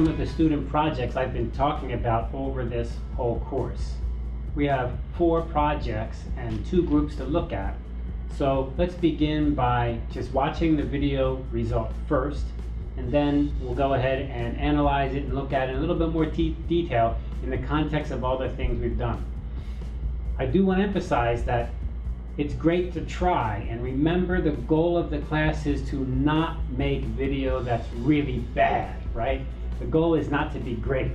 some of the student projects I've been talking about over this whole course. We have 4 projects and 2 groups to look at. So let's begin by just watching the video result first, and then we'll go ahead and analyze it and look at it in a little bit more detail in the context of all the things we've done. I do want to emphasize that it's great to try, and remember the goal of the class is to not make video that's really bad, right? The goal is not to be great.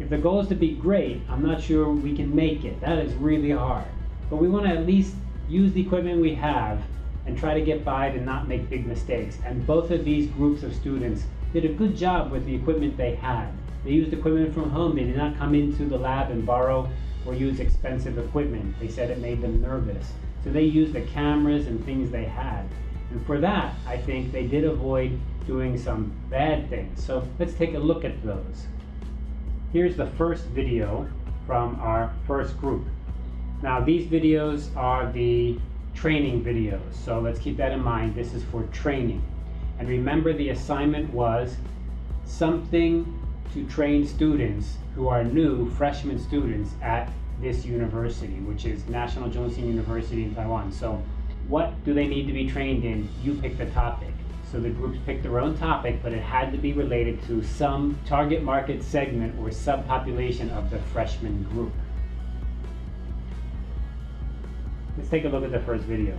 If the goal is to be great, I'm not sure we can make it. That is really hard. But we want to at least use the equipment we have and try to get by to not make big mistakes. And both of these groups of students did a good job with the equipment they had. They used equipment from home. They did not come into the lab and borrow or use expensive equipment. They said it made them nervous. So they used the cameras and things they had. And for that, I think they did avoid doing some bad things. So let's take a look at those. Here's the first video from our first group. Now these videos are the training videos. So let's keep that in mind. This is for training. And remember, the assignment was something to train students who are new freshman students at this university, which is National Joseon University in Taiwan. So what do they need to be trained in? You pick the topic. So the groups picked their own topic, but it had to be related to some target market segment or subpopulation of the freshman group. Let's take a look at the first video.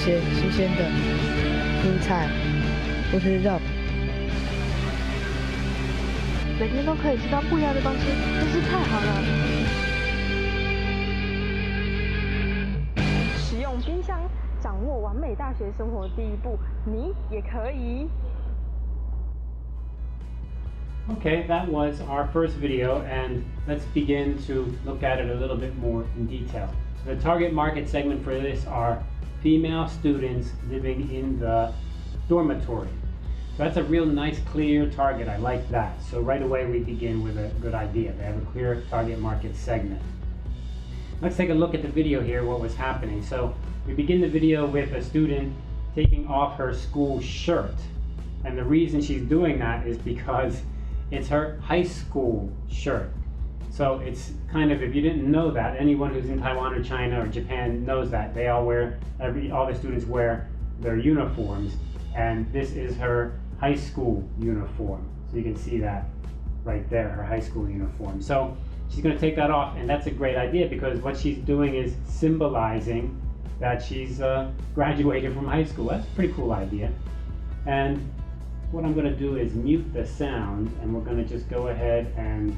新鲜的蔬菜或是肉，每天都可以吃到不一样的东西，真是太好了。使用冰箱，掌握完美大学生活第一步，你也可以。Okay, that was our first video, and let's begin to look at it a little bit more in detail. So the target market segment for this are female students living in the dormitory. So that's a real nice, clear target. I like that. So right away we begin with a good idea. They have a clear target market segment. Let's take a look at the video here, what was happening. So we begin the video with a student taking off her school shirt. And the reason she's doing that is because it's her high school shirt. So it's kind of, if you didn't know that, anyone who's in Taiwan or China or Japan knows that. They all wear, all the students wear their uniforms, and this is her high school uniform. So you can see that right there, her high school uniform. So she's going to take that off, and that's a great idea because what she's doing is symbolizing that she's graduated from high school. That's a pretty cool idea. And what I'm going to do is mute the sound, and we're going to just go ahead and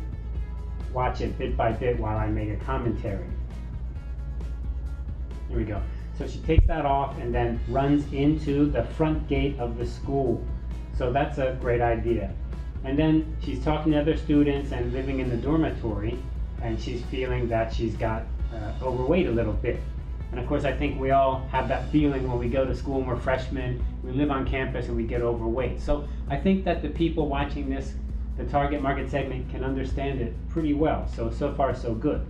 watch it bit by bit while I make a commentary. Here we go. So she takes that off and then runs into the front gate of the school. So that's a great idea. And then she's talking to other students and living in the dormitory, and she's feeling that she's got overweight a little bit. And of course, I think we all have that feeling when we go to school and we're freshmen, we live on campus and we get overweight. So I think that the people watching this, the target market segment, can understand it pretty well. So far so good.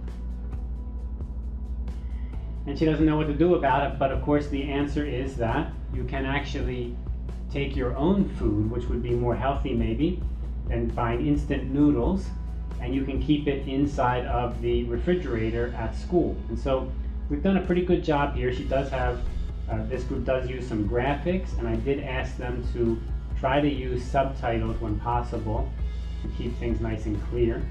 And she doesn't know what to do about it, but of course the answer is that you can actually take your own food, which would be more healthy maybe, and find instant noodles, and you can keep it inside of the refrigerator at school. And so we've done a pretty good job here. She does have, this group does use some graphics, and I did ask them to try to use subtitles when possible to keep things nice and clear.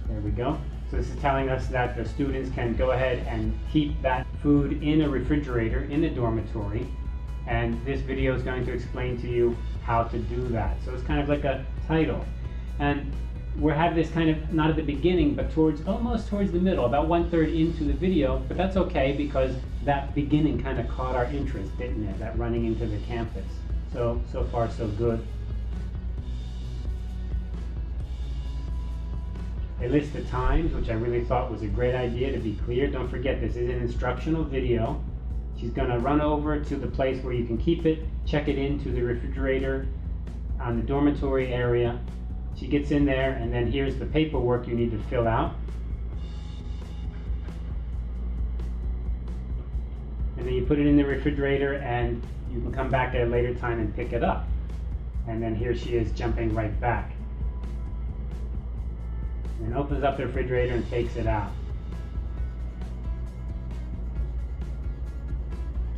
There we go. So this is telling us that the students can go ahead and keep that food in a refrigerator in the dormitory. And this video is going to explain to you how to do that. So it's kind of like a title. And we're having this kind of, not at the beginning, but almost towards the middle, about 1/3 into the video, but that's okay because that beginning kind of caught our interest, didn't it? That running into the campus. So far so good. They list the times, which I really thought was a great idea, to be clear. Don't forget, this is an instructional video. She's going to run over to the place where you can keep it, check it into the refrigerator on the dormitory area. She gets in there, and then here's the paperwork you need to fill out. And then you put it in the refrigerator, and you can come back at a later time and pick it up. And then here she is jumping right back. And opens up the refrigerator and takes it out.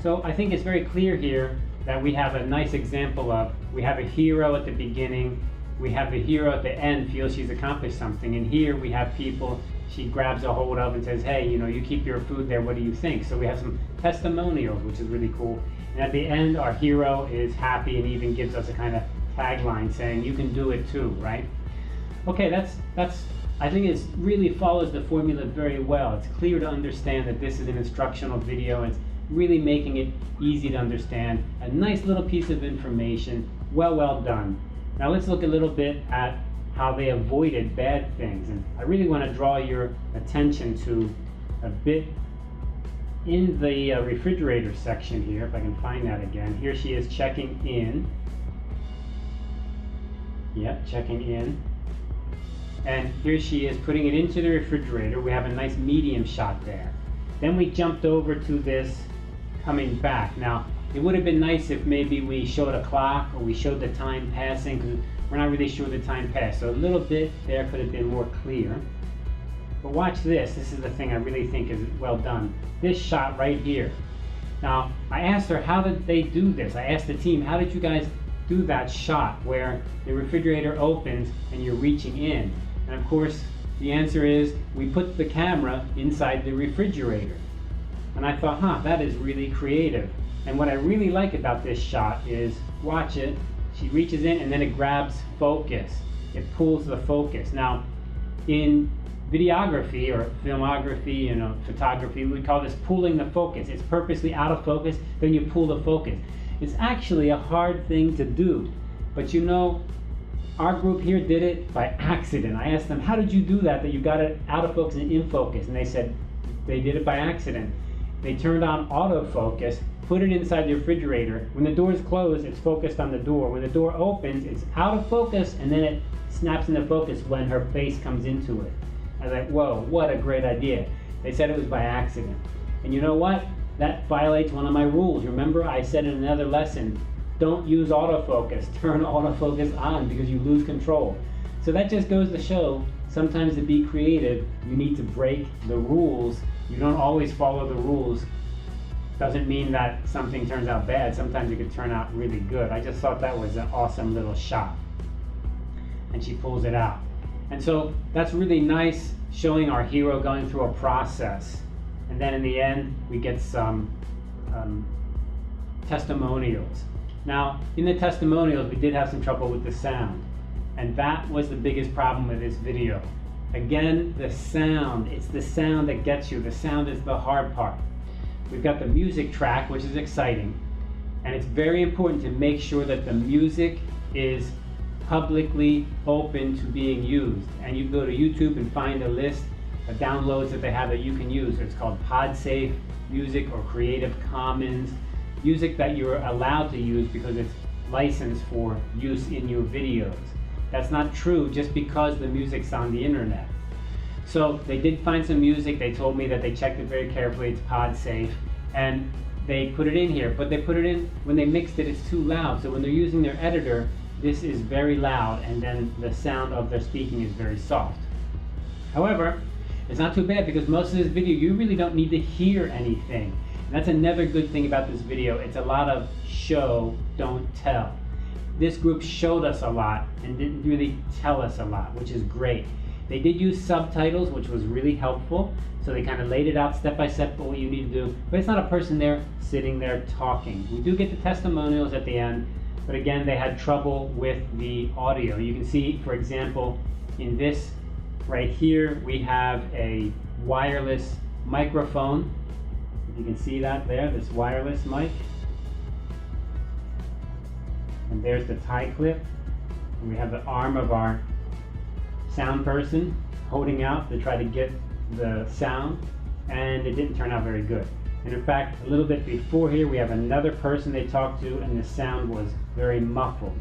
So I think it's very clear here that we have a nice example of, we have a hero at the beginning, we have the hero at the end feels she's accomplished something, and here we have people she grabs a hold of and says, hey, you know, you keep your food there, what do you think? So we have some testimonials, which is really cool. And at the end, our hero is happy and even gives us a kind of tagline saying, you can do it too, right? Okay, that's I think it really follows the formula very well. It's clear to understand that this is an instructional video. It's really making it easy to understand. A nice little piece of information. Well done. Now let's look a little bit at how they avoided bad things. And I really want to draw your attention to a bit in the refrigerator section here, if I can find that again. Here she is checking in. Yep, checking in. And here she is putting it into the refrigerator. We have a nice medium shot there. Then we jumped over to this coming back. Now, it would have been nice if maybe we showed a clock or we showed the time passing, because we're not really sure the time passed. So a little bit there could have been more clear. But watch this. This is the thing I really think is well done. This shot right here. Now, I asked her, how did they do this? I asked the team, how did you guys do that shot where the refrigerator opens and you're reaching in? And of course, the answer is we put the camera inside the refrigerator. And I thought, that is really creative. And what I really like about this shot is, watch it, she reaches in and then it grabs focus. It pulls the focus. Now, in videography or filmography, photography, we call this pulling the focus. It's purposely out of focus, then you pull the focus. It's actually a hard thing to do. But our group here did it by accident. I asked them, how did you do that you got it out of focus and in focus? And they said they did it by accident. They turned on autofocus, put it inside the refrigerator. When the door is closed, it's focused on the door. When the door opens, it's out of focus, and then it snaps into focus when her face comes into it. I was like, whoa, what a great idea. They said it was by accident. And you know what? That violates one of my rules. Remember, I said in another lesson, don't use autofocus. Turn autofocus on because you lose control. So that just goes to show, sometimes to be creative, you need to break the rules. You don't always follow the rules. Doesn't mean that something turns out bad. Sometimes it could turn out really good. I just thought that was an awesome little shot. And she pulls it out. And so that's really nice, showing our hero going through a process. And then in the end, we get some testimonials. Now, in the testimonials, we did have some trouble with the sound. And that was the biggest problem with this video. Again, the sound. It's the sound that gets you. The sound is the hard part. We've got the music track, which is exciting. And it's very important to make sure that the music is publicly open to being used. And you go to YouTube and find a list of downloads that they have that you can use. It's called PodSafe music or Creative Commons. Music that you're allowed to use because it's licensed for use in your videos. That's not true just because the music's on the internet. So they did find some music. They told me that they checked it very carefully. It's PodSafe, and they put it in here. But they put it in, when they mixed it, it's too loud. So when they're using their editor, this is very loud and then the sound of their speaking is very soft. However, it's not too bad because most of this video you really don't need to hear anything. And that's another good thing about this video. It's a lot of show, don't tell. This group showed us a lot and didn't really tell us a lot, which is great. They did use subtitles, which was really helpful. So they kind of laid it out step by step what you need to do. But it's not a person there sitting there talking. We do get the testimonials at the end, but again, they had trouble with the audio. You can see, for example, in this right here, we have a wireless microphone. If you can see that there, this wireless mic. And there's the tie clip. And we have the arm of our sound person holding out to try to get the sound, and it didn't turn out very good. And in fact, a little bit before here, we have another person they talked to, and the sound was very muffled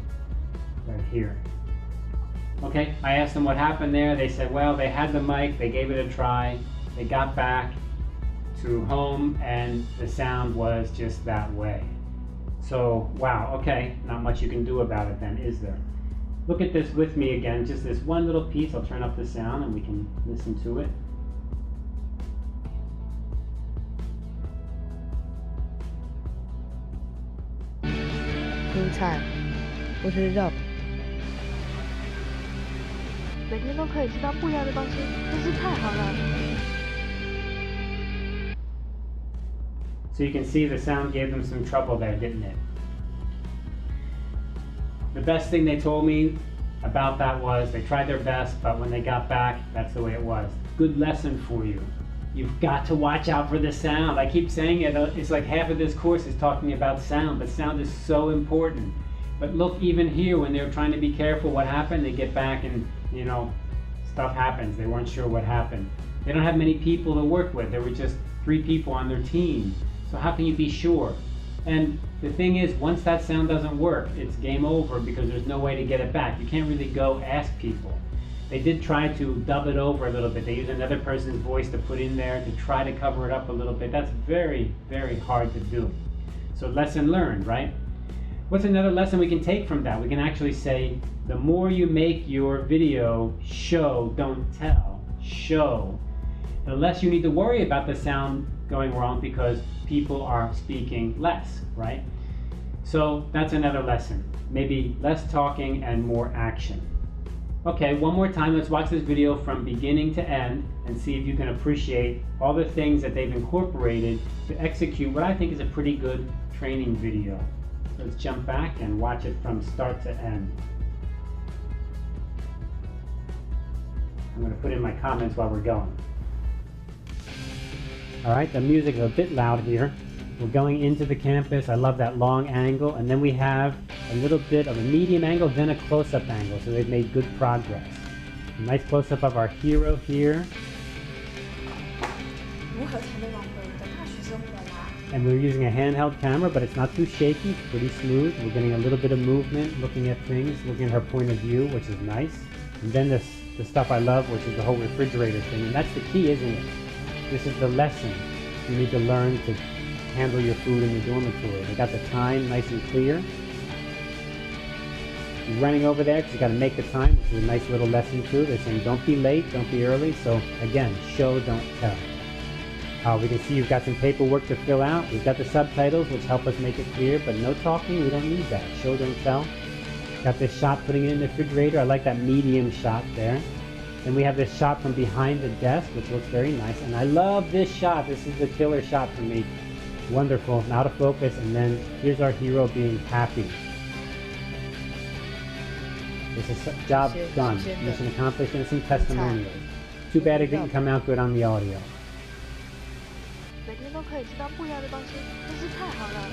right here. Okay, I asked them what happened there. They said, well, they had the mic, they gave it a try, they got back to home, and the sound was just that way. So, wow, okay, not much you can do about it then, is there? Look at this with me again, just this one little piece. I'll turn up the sound and we can listen to it.蔬菜或是肉。每天都可以吃到不一样的东西，真是太好了。So you can see the sound gave them some trouble there, didn't it? The best thing they told me about that was they tried their best, but when they got back, that's the way it was. Good lesson for you. You've got to watch out for the sound. I keep saying it, it's like half of this course is talking about sound, but sound is so important. But look, even here, when they were trying to be careful, what happened? They get back and, you know, stuff happens. They weren't sure what happened. They don't have many people to work with. There were just 3 people on their team. So how can you be sure? And the thing is, once that sound doesn't work, it's game over because there's no way to get it back. You can't really go ask people. They did try to dub it over a little bit. They used another person's voice to put in there to try to cover it up a little bit. That's very, very hard to do. So lesson learned, right? What's another lesson we can take from that? We can actually say, the more you make your video show, don't tell, show, the less you need to worry about the sound going wrong because people are speaking less, right? So that's another lesson. Maybe less talking and more action. Okay, one more time, let's watch this video from beginning to end and see if you can appreciate all the things that they've incorporated to execute what I think is a pretty good training video. Let's jump back and watch it from start to end. I'm going to put in my comments while we're going. Alright, the music is a bit loud here. We're going into the campus. I love that long angle. And then we have a little bit of a medium angle, then a close-up angle. So they've made good progress. A nice close-up of our hero here. And we're using a handheld camera, but it's not too shaky. It's pretty smooth. We're getting a little bit of movement, looking at things, looking at her point of view, which is nice. And then the stuff I love, which is the whole refrigerator thing. And that's the key, isn't it? This is the lesson. You need to learn to handle your food in the dormitory. They got the time nice and clear. You're running over there because you got to make the time, which is a nice little lesson too. They're saying don't be late, don't be early. So again, show, don't tell. We can see you've got some paperwork to fill out. We've got the subtitles, which help us make it clear, but no talking, we don't need that. Show, don't tell. Got this shot putting it in the refrigerator. I like that medium shot there. Then we have this shot from behind the desk, which looks very nice. And I love this shot. This is the killer shot for me. Wonderful, out of focus, and then here's our hero being happy. This is job done, mission accomplished, and some testimonials. Too bad it didn't come out good on the audio. I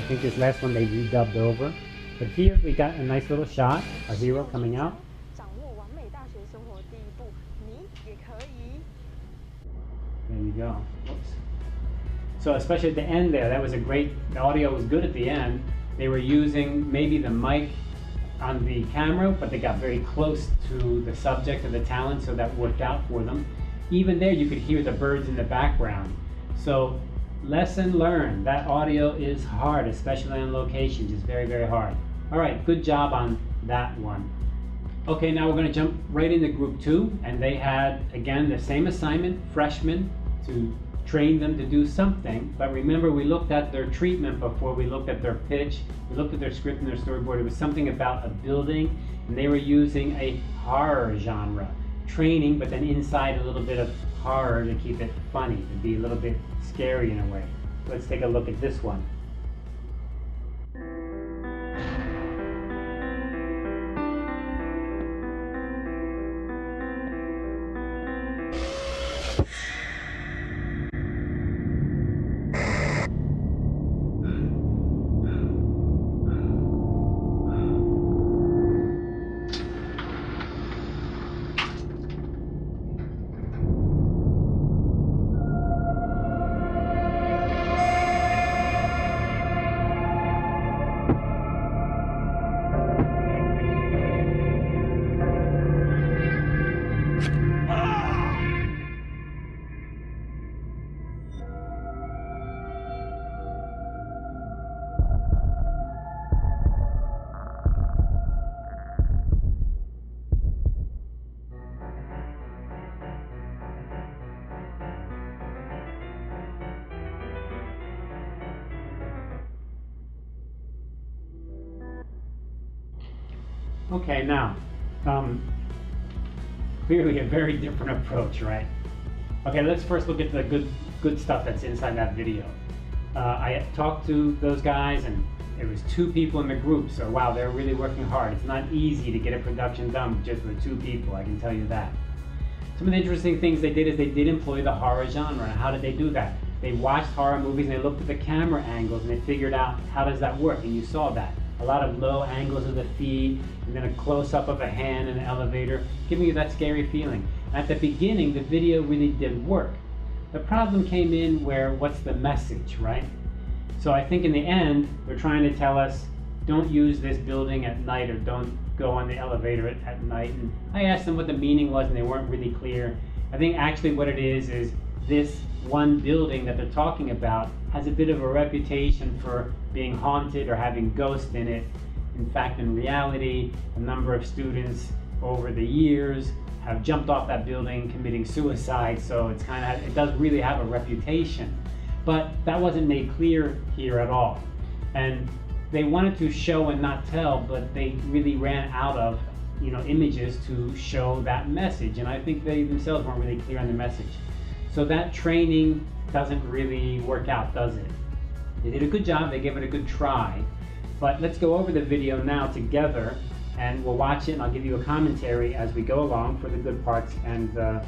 think this last one they redubbed over. But here we got a nice little shot, our hero coming out. There you go. Whoops. So especially at the end there, that was a great, the audio was good at the end. They were using maybe the mic on the camera, but they got very close to the subject of the talent, so that worked out for them. Even there you could hear the birds in the background. So lesson learned, that audio is hard, especially on location, just very, very hard. All right, good job on that one. Okay, now we're going to jump right into group 2, and they had, again, the same assignment, freshmen, to train them to do something. But remember, we looked at their treatment before, we looked at their pitch, we looked at their script and their storyboard. It was something about a building, and they were using a horror genre. Training, but then inside a little bit of horror to keep it funny, to be a little bit scary in a way. Let's take a look at this one. Okay, now, clearly a very different approach, right? Okay, let's first look at the good stuff that's inside that video. I talked to those guys, and it was 2 people in the group, so wow, they're really working hard. It's not easy to get a production done just with 2 people, I can tell you that. Some of the interesting things they did is they did employ the horror genre. How did they do that? They watched horror movies and they looked at the camera angles and they figured out how does that work, and you saw that. A lot of low angles of the feet, and then a close-up of a hand in an elevator, giving you that scary feeling. At the beginning, the video really did work. The problem came in where, what's the message, right? So I think in the end, they're trying to tell us, don't use this building at night, or don't go on the elevator at night. And I asked them what the meaning was, and they weren't really clear. I think actually what it is this one building that they're talking about has a bit of a reputation for being haunted or having ghosts in it. In fact, in reality, a number of students over the years have jumped off that building committing suicide, so it does really have a reputation. But that wasn't made clear here at all. And they wanted to show and not tell, but they really ran out of images to show that message, and I think they themselves weren't really clear on the message. So that training doesn't really work out, does it? They did a good job, they gave it a good try, but let's go over the video now together, and we'll watch it, and I'll give you a commentary as we go along for the good parts and the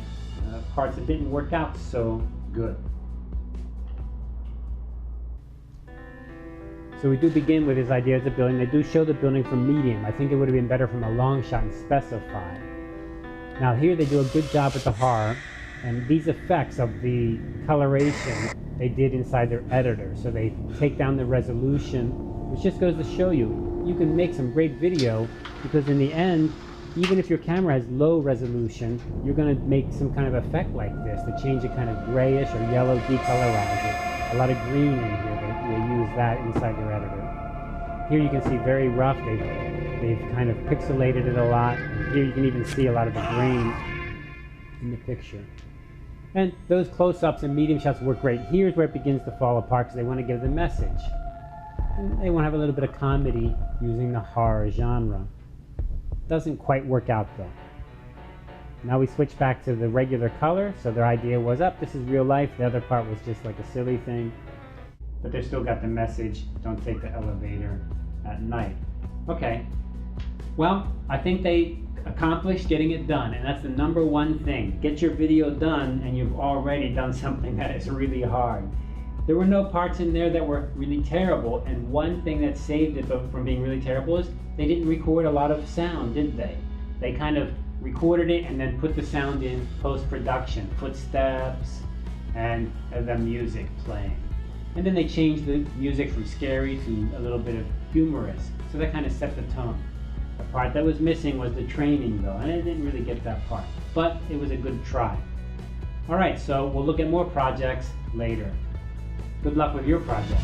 parts that didn't work out so good. So we do begin with his idea of the building. They do show the building from medium. I think it would have been better from a long shot and specify. Now here they do a good job with the horror, and these effects of the coloration they did inside their editor. So they take down the resolution, which just goes to show you can make some great video, because in the end, even if your camera has low resolution, you're going to make some kind of effect like this to change it kind of grayish or yellow, decolorize it. A lot of green in here, they use that inside their editor. Here you can see very rough, they've kind of pixelated it a lot. And here you can even see a lot of the grain in the picture. And those close-ups and medium shots work great. Here's where it begins to fall apart because they want to give the message. And they want to have a little bit of comedy using the horror genre. Doesn't quite work out though. Now we switch back to the regular color, so their idea was this is real life. The other part was just like a silly thing. But they still got the message, don't take the elevator at night. Okay, well, I think they accomplished getting it done, and that's the number one thing. Get your video done, and you've already done something that is really hard. There were no parts in there that were really terrible, and one thing that saved it from being really terrible is they didn't record a lot of sound, did they? They kind of recorded it and then put the sound in post-production, footsteps, and the music playing. And then they changed the music from scary to a little bit of humorous, so that kind of set the tone. The part that was missing was the training though, and I didn't really get that part, but it was a good try. Alright, so we'll look at more projects later. Good luck with your project.